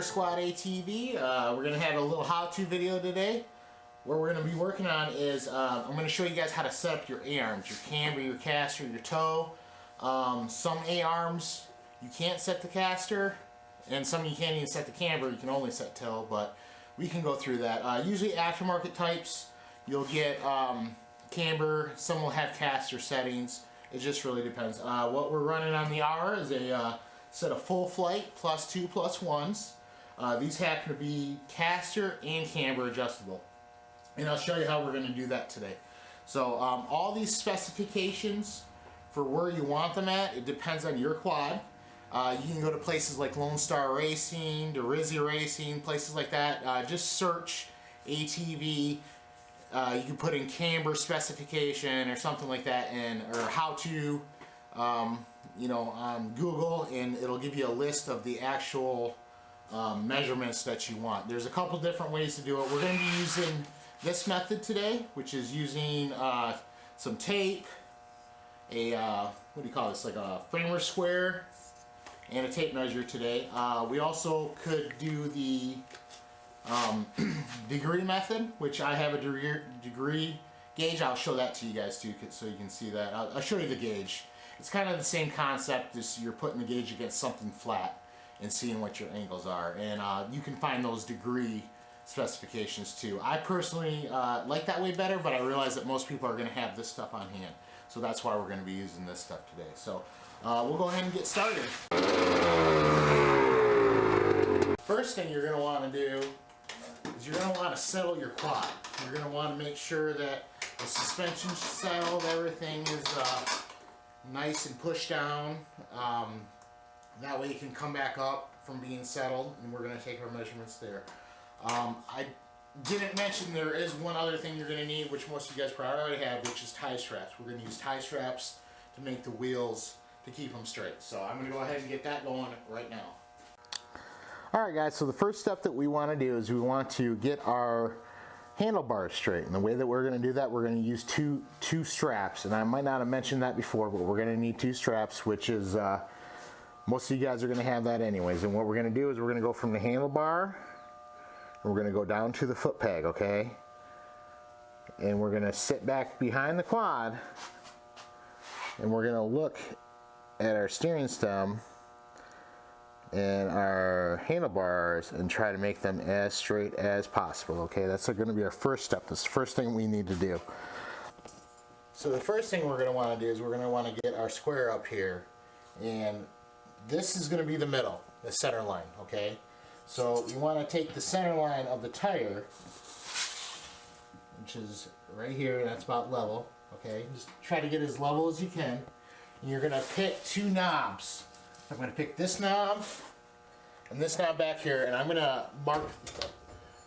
Squad ATV. We're going to have a little how-to video today. What we're going to be working on is I'm going to show you guys how to set up your A-arms, your camber, your caster, your tow. Some A-arms you can't set the caster, and some you can't even set the camber, you can only set tow, but we can go through that. Usually aftermarket types, you'll get camber, some will have caster settings. It just really depends. What we're running on the R is a set of full flight +2 +1s. These happen to be caster and camber adjustable. And I'll show you how we're going to do that today. So all these specifications for where you want them at, it depends on your quad. You can go to places like Lone Star Racing, Derizia Racing, places like that. Just search ATV. You can put in camber specification or something like that, or how to, on Google, and it'll give you a list of the actual measurements that you want. There's a couple different ways to do it. We're going to be using this method today, which is using some tape, what do you call this, like a framer square, and a tape measure today. We also could do the degree method, which I have a degree gauge. I'll show that to you guys too, so you can see that. I'll show you the gauge. It's kind of the same concept as you're putting the gauge against something flat and seeing what your angles are, and you can find those degree specifications too. I personally like that way better, but I realize that most people are going to have this stuff on hand, so that's why we're going to be using this stuff today. So we'll go ahead and get started. First thing you're going to want to do is you're going to want to settle your quad. You're going to want to make sure that the suspension's settled, everything is nice and pushed down. That way you can come back up from being settled, and we're going to take our measurements there. I didn't mention there is one other thing you're going to need, which most of you guys probably already have, which is tie straps. We're going to use tie straps to make the wheels to keep them straight. So I'm going to go ahead and get that going right now. Alright guys, so the first step that we want to do is we want to get our handlebars straight. And the way that we're going to do that, we're going to use two straps. And I might not have mentioned that before, but we're going to need two straps, which is, most of you guys are going to have that anyways. And what we're going to do is we're going to go from the handlebar, and we're going to go down to the foot peg, okay? And we're going to sit back behind the quad, and we're going to look at our steering stem and our handlebars and try to make them as straight as possible, okay? That's going to be our first step. That's the first thing we need to do. So the first thing we're going to want to do is we're going to want to get our square up here, and this is going to be the middle, the center line, okay? So you want to take the center line of the tire, which is right here, and that's about level, okay? Just try to get as level as you can. And you're going to pick two knobs. I'm going to pick this knob and this knob back here, and I'm going to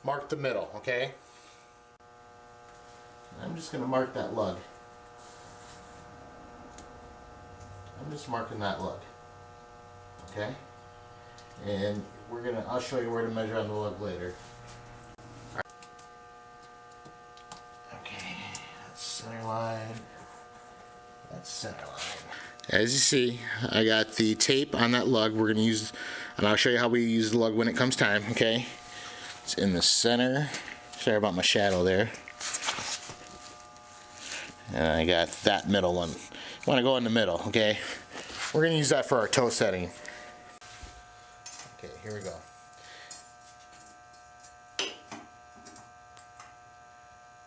mark the middle, okay? And I'm just going to mark that lug. I'm just marking that lug, okay? And I'll show you where to measure on the lug later. Okay, that's center line. That's center line. As you see, I got the tape on that lug. We're going to use, and I'll show you how we use the lug when it comes time, okay? It's in the center. Sorry about my shadow there. And I got that middle one. You want to go in the middle, okay? We're going to use that for our toe setting. Okay, here we go.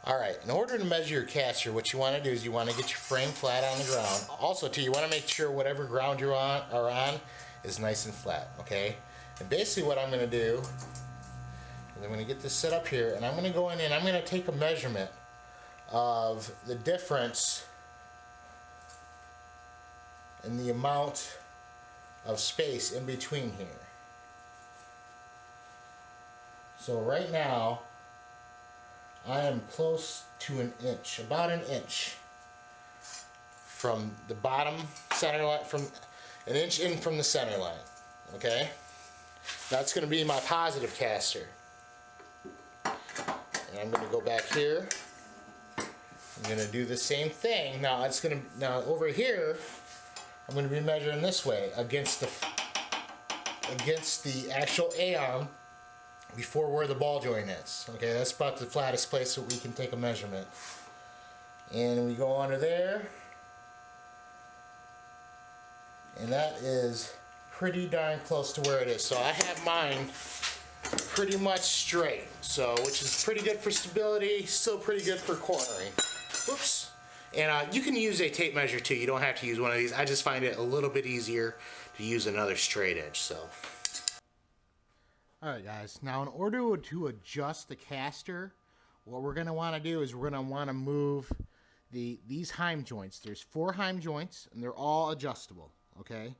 Alright, in order to measure your caster, what you want to do is you want to get your frame flat on the ground. Also, too, you want to make sure whatever ground you're on is nice and flat, okay? And basically what I'm going to do is I'm going to get this set up here, and I'm going to go in and I'm going to take a measurement of the difference in the amount of space in between here. So right now, I am close to an inch, about an inch from the bottom center line, from an inch in from the center line, okay? That's going to be my positive caster. And I'm going to go back here. I'm going to do the same thing. Now over here, I'm going to be measuring this way against the against the actual A arm before where the ball joint is. Okay, that's about the flattest place that we can take a measurement. And we go under there, and that is pretty darn close to where it is. So I have mine pretty much straight, so which is pretty good for stability, still pretty good for cornering. Whoops. And you can use a tape measure too. You don't have to use one of these. I just find it a little bit easier to use another straight edge. So, all right, guys. Now, in order to adjust the caster, what we're going to want to do is we're going to want to move these heim joints. There's 4 heim joints, and they're all adjustable. Okay.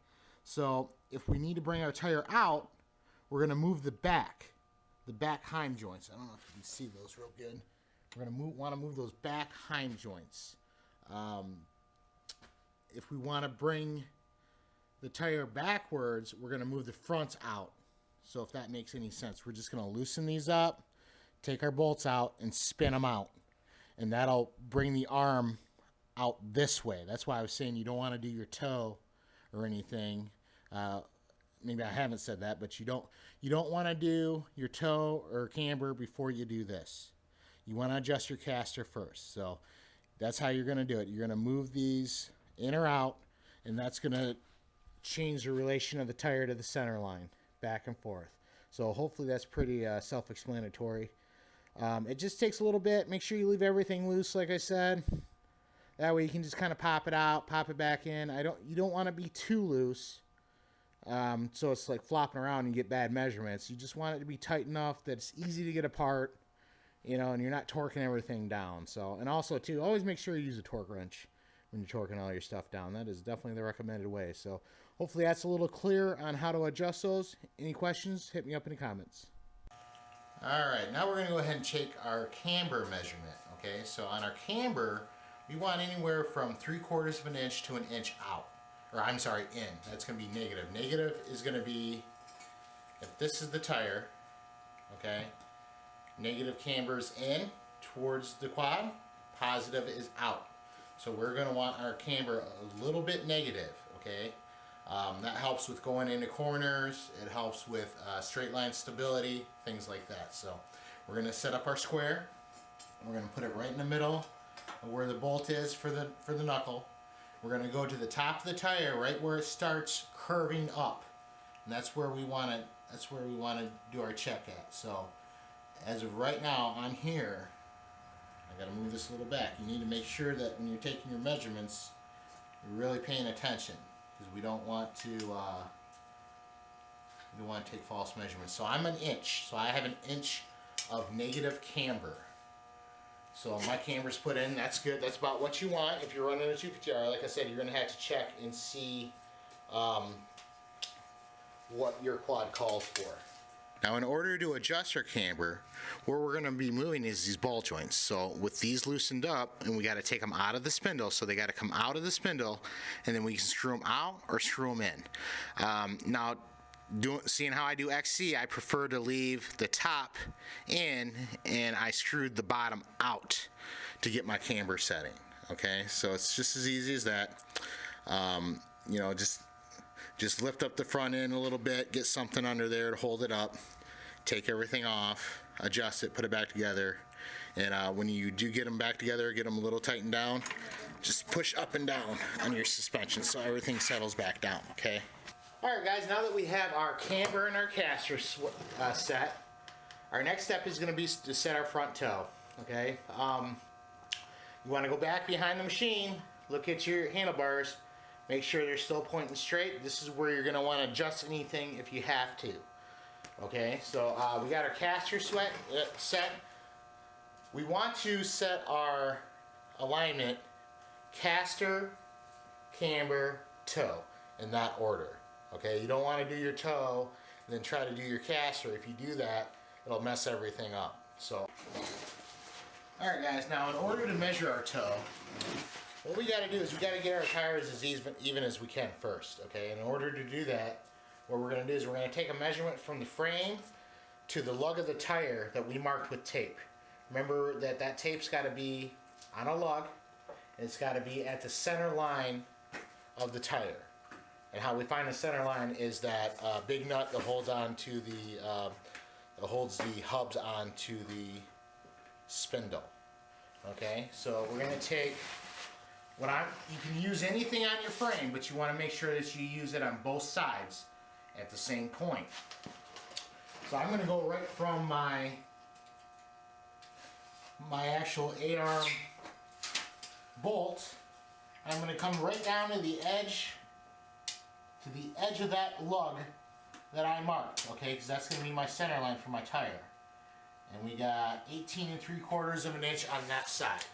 So if we need to bring our tire out, we're going to move the back heim joints. I don't know if you can see those real good. We're going to want to move those back heim joints. If we want to bring the tire backwards, we're going to move the fronts out. So if that makes any sense, we're just going to loosen these up, take our bolts out, and spin them out. And that'll bring the arm out this way. That's why I was saying you don't want to do your toe or anything. Maybe I haven't said that, but you don't want to do your toe or camber before you do this. You want to adjust your caster first. So that's how you're going to do it. You're going to move these in or out, and that's going to change the relation of the tire to the center line, back and forth. So hopefully that's pretty self-explanatory. It just takes a little bit. Make sure you leave everything loose, like I said. That way you can just kind of pop it out, pop it back in. You don't want to be too loose. So it's like flopping around and you get bad measurements. You just want it to be tight enough that it's easy to get apart, you know, and you're not torquing everything down. So, and also too, always make sure you use a torque wrench when you're torquing all your stuff down. That is definitely the recommended way. So hopefully that's a little clear on how to adjust those. Any questions, hit me up in the comments. All right, now we're going to go ahead and take our camber measurement. Okay, so on our camber, we want anywhere from 3/4 of an inch to an inch out. Or I'm sorry, in. That's going to be negative. Negative is going to be, if this is the tire, okay, negative camber's in towards the quad, positive is out. So we're going to want our camber a little bit negative, okay? That helps with going into corners. It helps with straight line stability, things like that. So we're going to set up our square. We're going to put it right in the middle of where the bolt is for the knuckle. We're going to go to the top of the tire, right where it starts curving up, and that's where we want to do our check at. So, as of right now, on here, I got to move this a little back. You need to make sure that when you're taking your measurements, you're really paying attention, because we don't want to take false measurements. So I'm an inch. So I have an inch of negative camber. So my camber's put in, that's good. That's about what you want. If you're running a 250R, like I said, you're going to have to check and see what your quad calls for. Now, in order to adjust our camber, where we're going to be moving is these ball joints. So with these loosened up, and we got to take them out of the spindle, so they got to come out of the spindle, and then we can screw them out or screw them in. Now, seeing how I do XC, I prefer to leave the top in, and I screwed the bottom out to get my camber setting. Okay, so it's just as easy as that. You know, just lift up the front end a little bit, get something under there to hold it up, take everything off, adjust it, put it back together, and when you do get them back together, get them a little tightened down, just push up and down on your suspension so everything settles back down. Okay. Alright guys, now that we have our camber and our caster set, our next step is going to be to set our front toe. Okay, you want to go back behind the machine, look at your handlebars, make sure they're still pointing straight. This is where you're going to want to adjust anything if you have to. Okay, so we got our caster set. We want to set our alignment caster, camber, toe in that order. Okay, you don't want to do your toe and then try to do your caster. If you do that, it'll mess everything up. So, alright guys, now in order to measure our toe, what we got to do is we got to get our tires as even as we can first. Okay, in order to do that, what we're going to do is we're going to take a measurement from the frame to the lug of the tire that we marked with tape. Remember that tape's got to be on a lug, and it's got to be at the center line of the tire. And how we find the center line is that big nut that holds on to the holds the hubs onto the spindle. Okay, so we're going to take you can use anything on your frame, but you want to make sure that you use it on both sides at the same point. So I'm going to go right from my actual 8-arm bolt. I'm going to come right down to the edge of that lug that I marked, okay, because that's going to be my center line for my tire. And we got 18 3/4 of an inch on that side.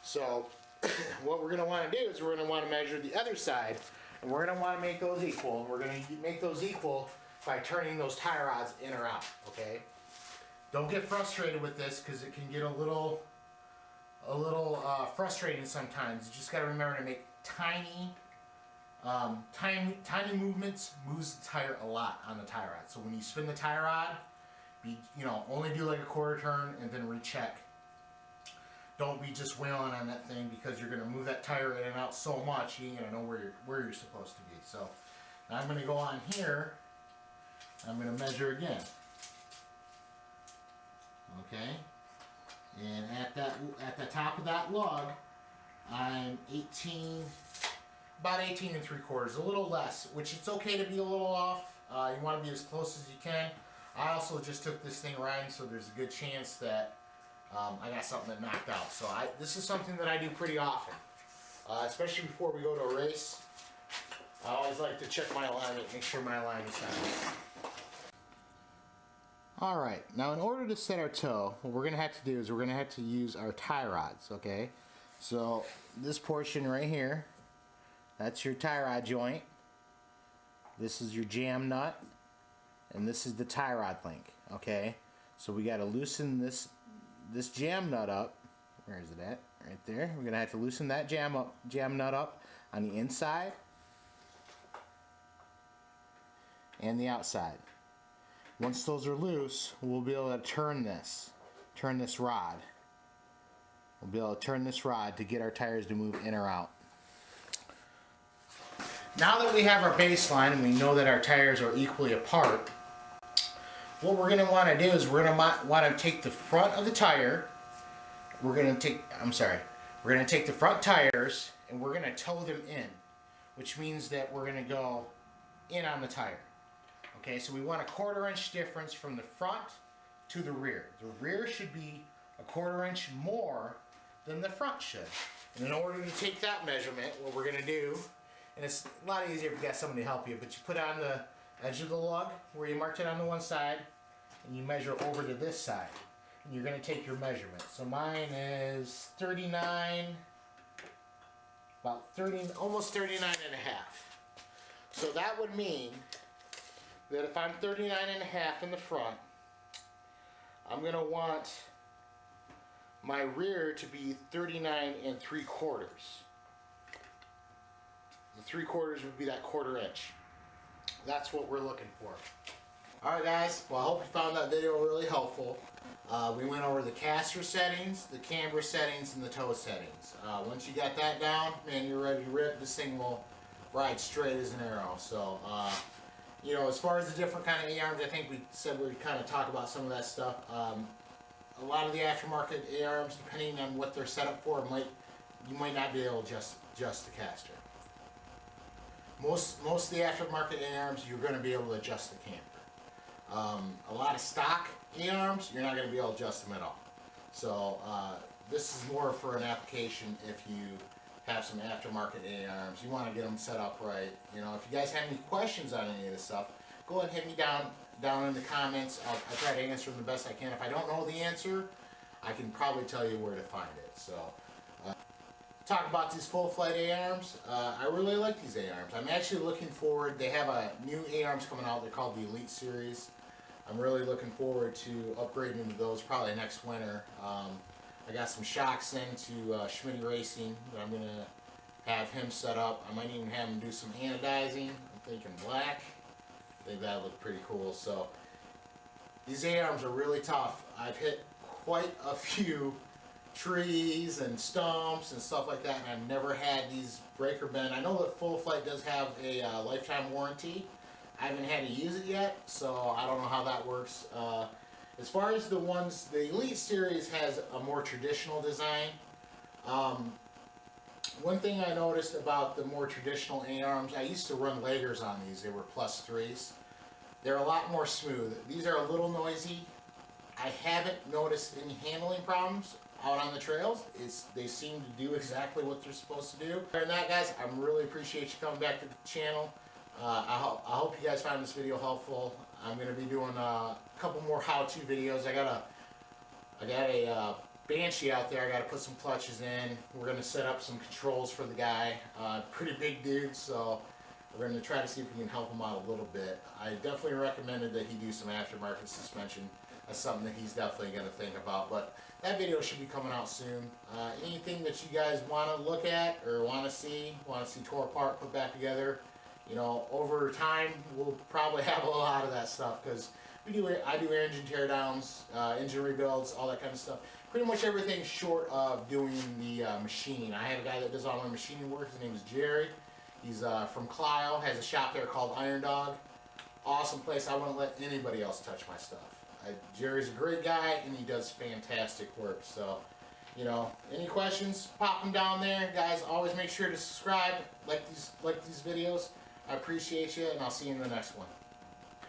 So what we're going to want to do is we're going to want to measure the other side, and we're going to want to make those equal. We're going to make those equal by turning those tie rods in or out, okay? Don't get frustrated with this because it can get a little frustrating sometimes. You just got to remember to make tiny movements moves the tire a lot on the tie rod. So when you spin the tie rod, only do like a quarter turn and then recheck. Don't be just wailing on that thing because you're going to move that tire in and out so much you ain't going to know where you're supposed to be. So now I'm going to go on here. I'm going to measure again. Okay, and at the top of that lug, I'm about 18 3/4, a little less, which it's okay to be a little off. You want to be as close as you can. I also just took this thing riding, so there's a good chance that I got something that knocked out. So this is something that I do pretty often, especially before we go to a race. I always like to check my alignment, make sure my alignment's on. Alright, now in order to set our toe, what we're going to have to do is we're going to have to use our tie rods, okay? So this portion right here, that's your tie rod joint. This is your jam nut, and this is the tie rod link, okay? So we got to loosen this jam nut up. Where is it at? Right there. We're going to have to loosen that jam nut up on the inside and the outside. Once those are loose, we'll be able to turn this rod. We'll be able to turn this rod to get our tires to move in or out. Now that we have our baseline and we know that our tires are equally apart, what we're going to want to do is we're going to want to take the front of the tire. We're going to take the front tires and we're going to toe them in, which means that we're going to go in on the tire. Okay, so we want a 1/4 inch difference from the front to the rear. The rear should be a 1/4 inch more than the front should. And in order to take that measurement, what we're going to do, and it's a lot easier if you got somebody to help you, but you put on the edge of the lug where you marked it on the one side, and you measure over to this side. And you're going to take your measurement. So mine is 39, almost 39 and a half. So that would mean that if I'm 39 and a half in the front, I'm going to want my rear to be 39 3/4. The 3/4 would be that 1/4 inch. That's what we're looking for. Alright guys, well I hope you found that video really helpful. We went over the caster settings, the camber settings, and the toe settings. Once you got that down, man, you're ready to rip. This thing will ride straight as an arrow. So, as far as the different kind of A-arms, I think we said we'd kind of talk about some of that stuff. A lot of the aftermarket A-arms, depending on what they're set up for, you might not be able to adjust the caster. Most of the aftermarket A-arms, you're going to be able to adjust the camber. A lot of stock A-arms, you're not going to be able to adjust them at all. So this is more for an application if you have some aftermarket A-arms. You want to get them set up right. If you guys have any questions on any of this stuff, go ahead and hit me down in the comments. I'll try to answer them the best I can. If I don't know the answer, I can probably tell you where to find it. So, talk about these full flight A-arms. I really like these A-arms. I'm actually looking forward. They have a new A-arms coming out. They're called the Elite Series. I'm really looking forward to upgrading into those probably next winter. I got some shocks into Schmitty Racing that I'm going to have him set up. I might even have him do some anodizing. I'm thinking black. I think that would look pretty cool. So these A-arms are really tough. I've hit quite a few trees and stumps and stuff like that, and I've never had these break or bend. I know that Full Flight does have a lifetime warranty. I haven't had to use it yet, so I don't know how that works. As far as the ones, the Elite Series has a more traditional design. One thing I noticed about the more traditional A-arms, I used to run Lagers on these. They were +3s. They're a lot more smooth. These are a little noisy. I haven't noticed any handling problems out on the trails. They seem to do exactly what they're supposed to do. Other than that, guys, I really appreciate you coming back to the channel. I hope you guys found this video helpful. I'm going to be doing a couple more how-to videos. I got a Banshee out there. I got to put some clutches in. We're going to set up some controls for the guy. Pretty big dude, so we're going to try to see if we can help him out a little bit. I definitely recommended that he do some aftermarket suspension. That's something that he's definitely going to think about. But that video should be coming out soon. Anything that you guys want to look at or want to see tore apart, put back together, you know, over time we'll probably have a lot of that stuff, because I do engine teardowns, engine rebuilds, all that kind of stuff. Pretty much everything short of doing the machining. I have a guy that does all my machining work. His name is Jerry. He's from Clio, has a shop there called Iron Dog. Awesome place. I wouldn't let anybody else touch my stuff. Jerry's a great guy, and he does fantastic work. So, you know, any questions, pop them down there. Guys, always make sure to subscribe, like these videos. I appreciate you, and I'll see you in the next one.